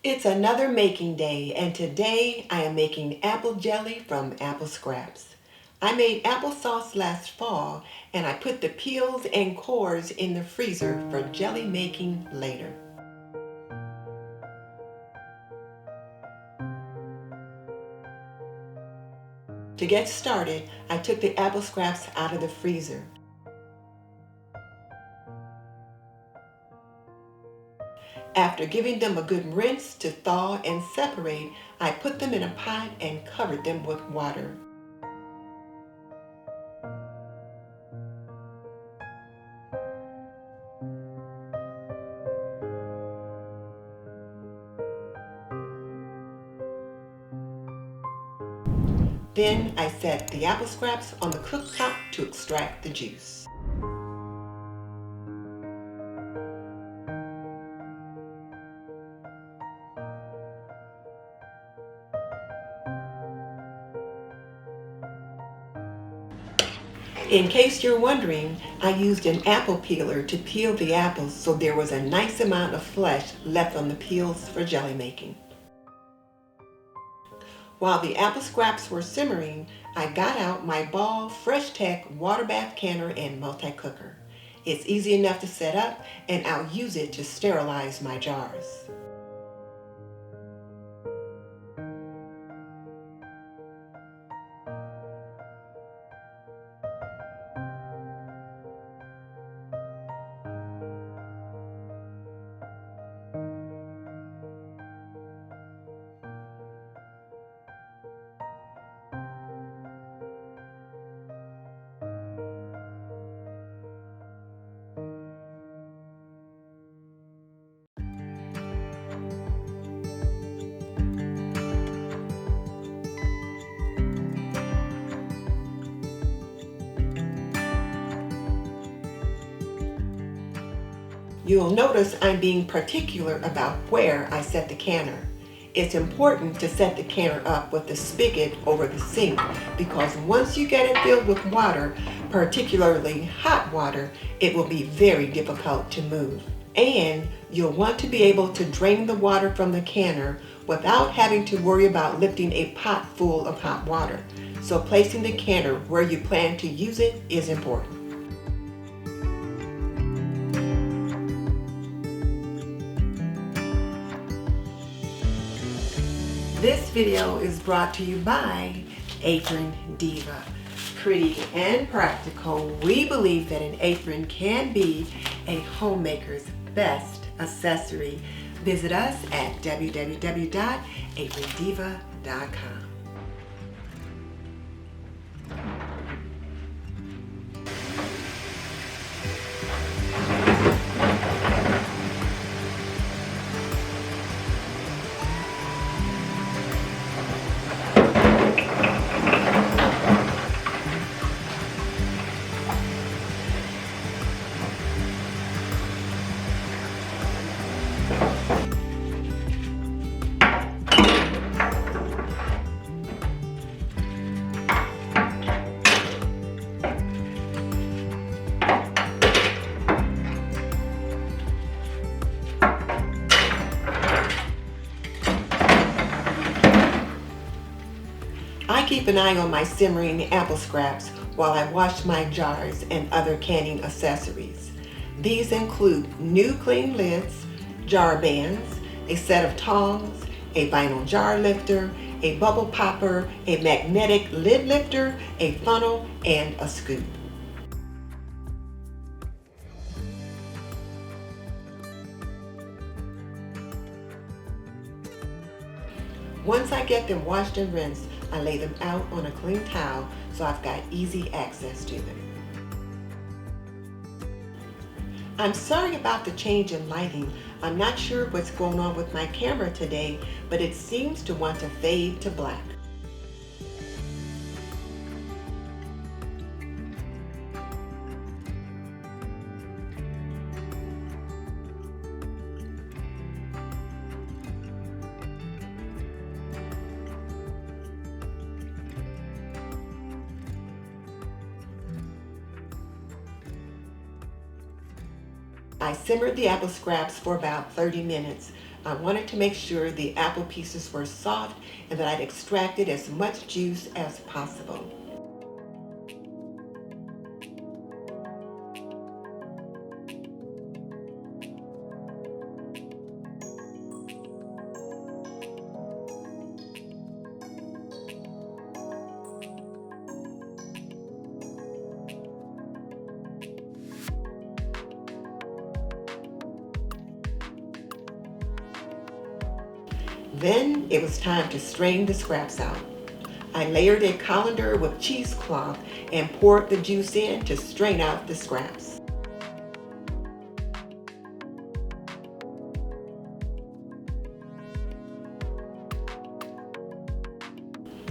It's another making day, and today I am making apple jelly from apple scraps. I made applesauce last fall, and I put the peels and cores in the freezer for jelly making later. To get started, I took the apple scraps out of the freezer. After giving them a good rinse to thaw and separate, I put them in a pot and covered them with water. Then I set the apple scraps on the cooktop to extract the juice. In case you're wondering, I used an apple peeler to peel the apples so there was a nice amount of flesh left on the peels for jelly making. While the apple scraps were simmering, I got out my Ball Fresh Tech Waterbath Canner and multi-cooker. It's easy enough to set up, and I'll use it to sterilize my jars. You'll notice I'm being particular about where I set the canner. It's important to set the canner up with the spigot over the sink because once you get it filled with water, particularly hot water, it will be very difficult to move. And you'll want to be able to drain the water from the canner without having to worry about lifting a pot full of hot water. So placing the canner where you plan to use it is important. This video is brought to you by Aprondiva. Pretty and practical, we believe that an apron can be a homemaker's best accessory. Visit us at www.aprondiva.com. I keep an eye on my simmering apple scraps while I wash my jars and other canning accessories. These include new clean lids, jar bands, a set of tongs, a vinyl jar lifter, a bubble popper, a magnetic lid lifter, a funnel, and a scoop. Once I get them washed and rinsed, I lay them out on a clean towel so I've got easy access to them. I'm sorry about the change in lighting. I'm not sure what's going on with my camera today, but it seems to want to fade to black. I simmered the apple scraps for about 30 minutes. I wanted to make sure the apple pieces were soft and that I'd extracted as much juice as possible. Then it was time to strain the scraps out. I layered a colander with cheesecloth and poured the juice in to strain out the scraps.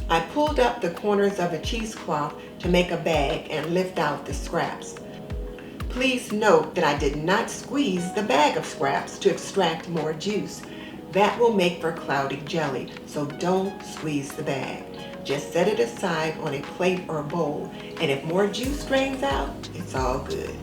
I pulled up the corners of the cheesecloth to make a bag and lift out the scraps. Please note that I did not squeeze the bag of scraps to extract more juice. That will make for cloudy jelly, so don't squeeze the bag. Just set it aside on a plate or bowl, and if more juice drains out, it's all good.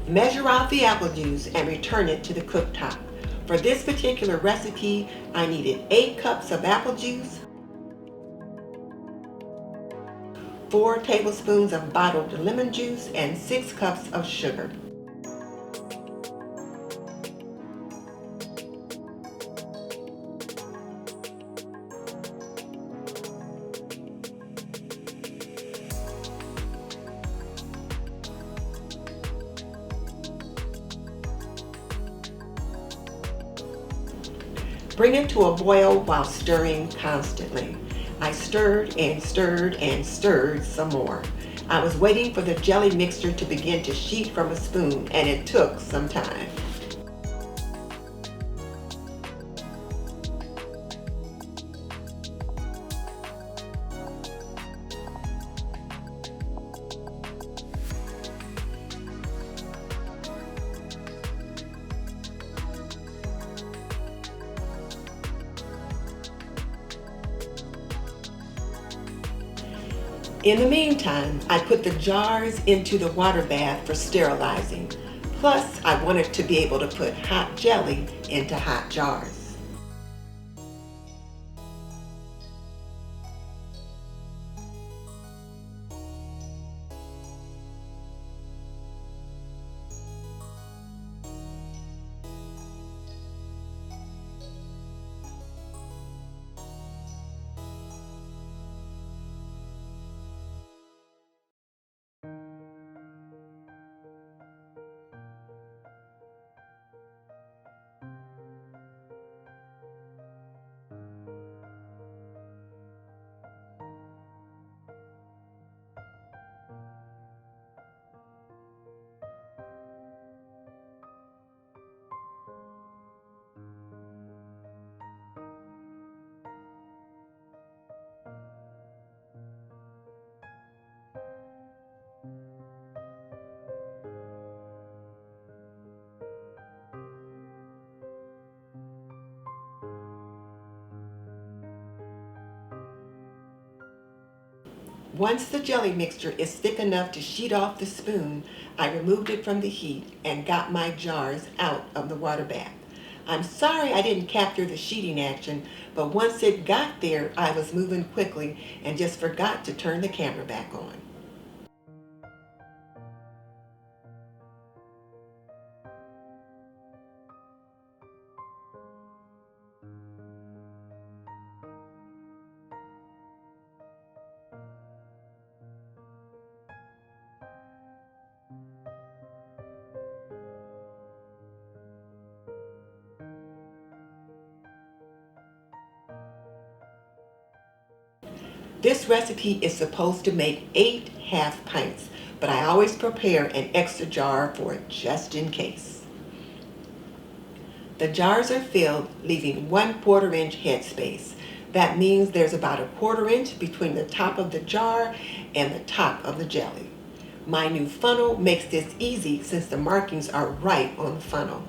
Measure out the apple juice and return it to the cooktop. For this particular recipe, I needed 8 cups of apple juice, 4 tablespoons of bottled lemon juice, and 6 cups of sugar. Bring it to a boil while stirring constantly. I stirred and stirred and stirred some more. I was waiting for the jelly mixture to begin to sheet from a spoon, and it took some time. In the meantime, I put the jars into the water bath for sterilizing. Plus, I wanted to be able to put hot jelly into hot jars. Once the jelly mixture is thick enough to sheet off the spoon, I removed it from the heat and got my jars out of the water bath. I'm sorry I didn't capture the sheeting action, but once it got there, I was moving quickly and just forgot to turn the camera back on. This recipe is supposed to make 8 half pints, but I always prepare an extra jar for it just in case. The jars are filled, leaving 1/4 inch headspace. That means there's about 1/4 inch between the top of the jar and the top of the jelly. My new funnel makes this easy since the markings are right on the funnel.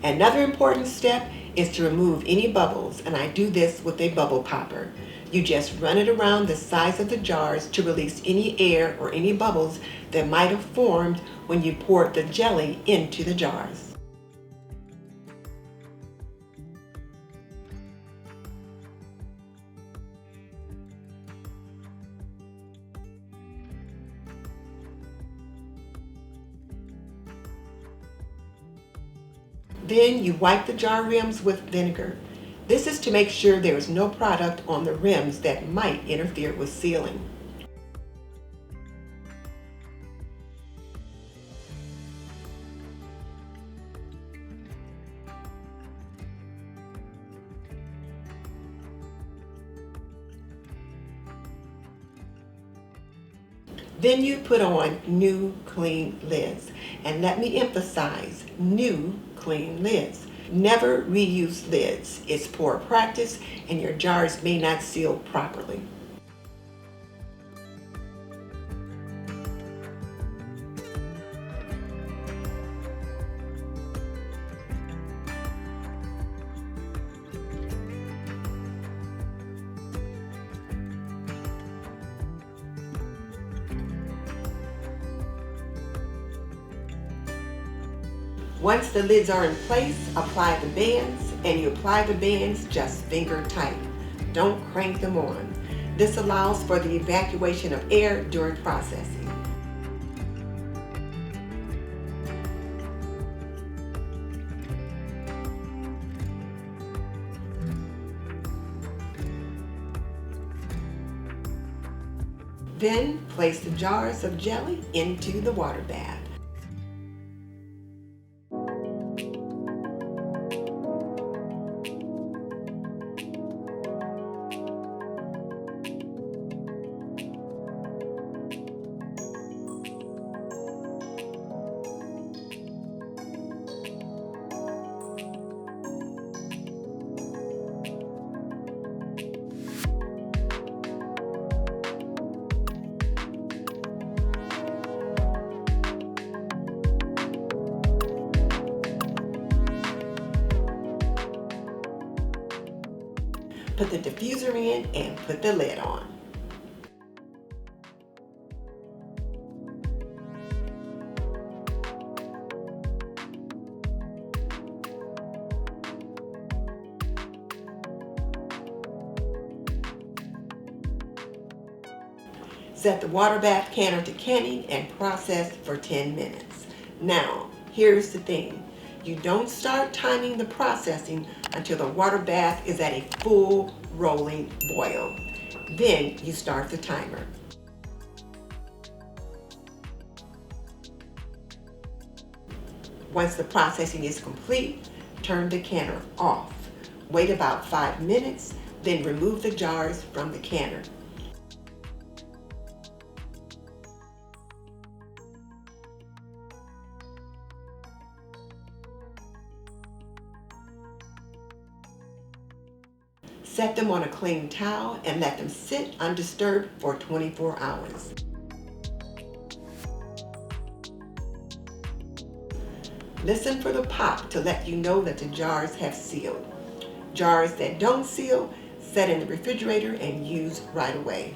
Another important step is to remove any bubbles, and I do this with a bubble popper. You just run it around the sides of the jars to release any air or any bubbles that might have formed when you poured the jelly into the jars. Then you wipe the jar rims with vinegar. This is to make sure there is no product on the rims that might interfere with sealing. Then you put on new clean lids. And let me emphasize, new clean lids. Never reuse lids. It's poor practice and your jars may not seal properly. Once the lids are in place, apply the bands, and you apply the bands just finger tight. Don't crank them on. This allows for the evacuation of air during processing. Then place the jars of jelly into the water bath. Put the diffuser in and put the lid on. Set the Waterbath canner to canning and process for 10 minutes. Now, here's the thing. You don't start timing the processing until the water bath is at a full rolling boil. Then you start the timer. Once the processing is complete, turn the canner off. Wait about 5 minutes, then remove the jars from the canner. Set them on a clean towel and let them sit undisturbed for 24 hours. Listen for the pop to let you know that the jars have sealed. Jars that don't seal, set in the refrigerator and use right away.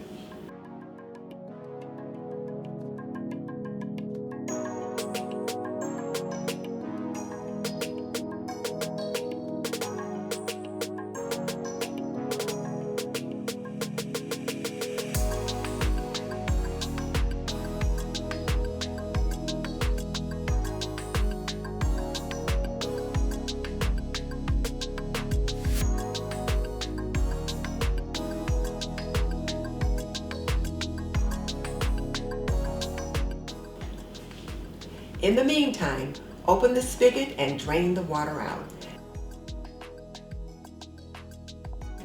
In the meantime, open the spigot and drain the water out.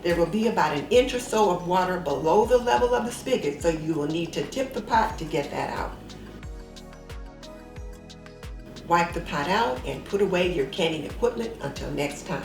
There will be about an inch or so of water below the level of the spigot, so you will need to tip the pot to get that out. Wipe the pot out and put away your canning equipment until next time.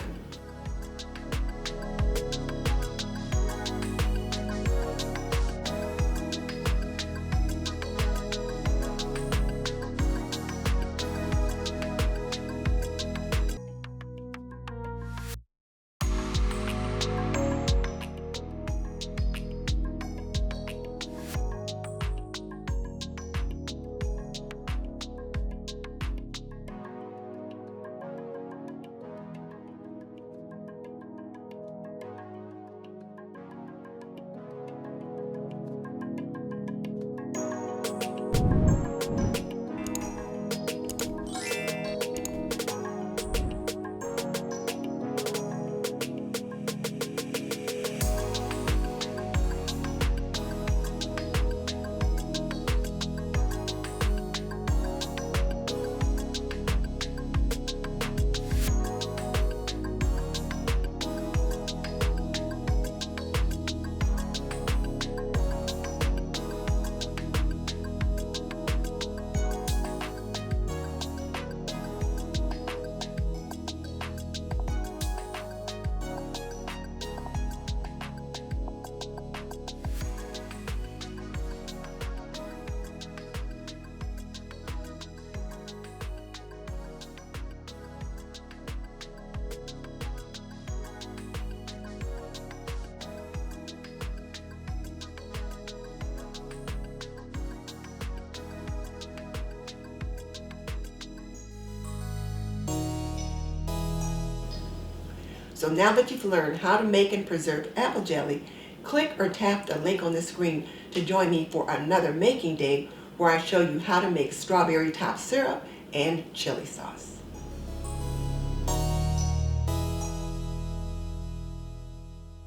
So now that you've learned how to make and preserve apple jelly, click or tap the link on the screen to join me for another making day where I show you how to make strawberry top syrup and chili sauce.